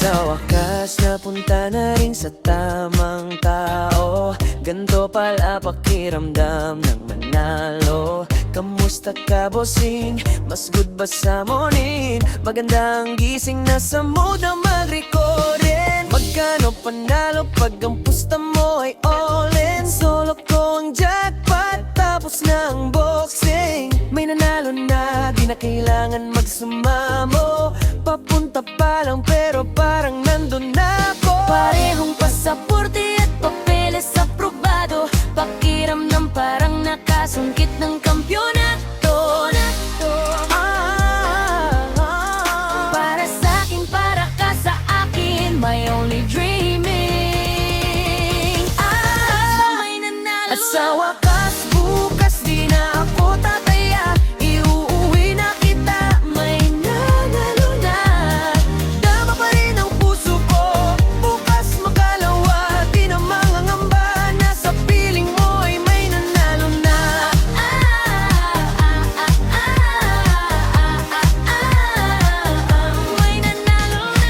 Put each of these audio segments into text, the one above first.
Sa wakas napunta na rin sa tamang tao. Ganto pala pakiramdam ng manalo. Kamusta ka, bossing? Mas good ba sa morning? Magandang gising na sa mood na mag-recordin. Magkano panalo pag ang pusta mo ay all-in? Solo ko ang jackpot, tapos na ang boxing. May nanalo na, di na kailangan magsumamo. Papunta pa lang pero parang nandun na ako. Parehong pasaporte at papeles aprobado. Pakiramdam parang nakasungkit ng kampiyonato. Para sa'kin, para ka sa akin, my only dreaming. May nanalo At sa wakas, bukas di na ako tataya. Iuuwi na kita, may nanalo na. Dama pa rin ang puso ko, bukas makalawa. Di na mangangamba na sa piling mo ay may nanalo na. may nanalo na.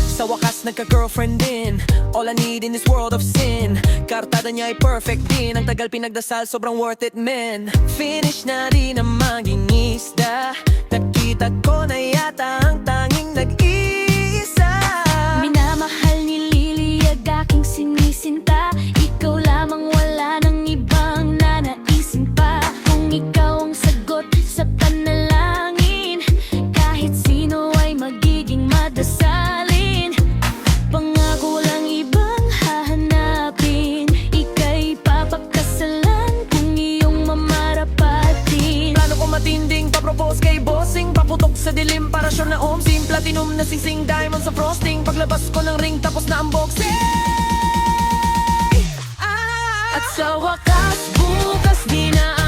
Sa wakas nagka-girlfriend din. All I need in this world of sin. Kartada niya ay perfect din. Ang tagal pinagdasal, sobrang worth it, man. Finish na rin ang maging isda. Nakita ko na yata ang tanging nag-iisa. Minamahal ni Liliag aking sinisinta. Ikaw lamang, wala nang ibang nanaisin pa. Kung ikaw ang sagot sa panalangin, kahit sino ay magiging madasalin. Pangako lang ibang hahanapin. Ika'y papakasalan kung iyong mamarapatin. Plano ko matinding, papropose kay bossing. Paputok sa dilim para sure na omsim. Platinum na sing-sing, diamond sa frosting. Paglabas ko ng ring, tapos na unboxing. At sa wakas, bukas di na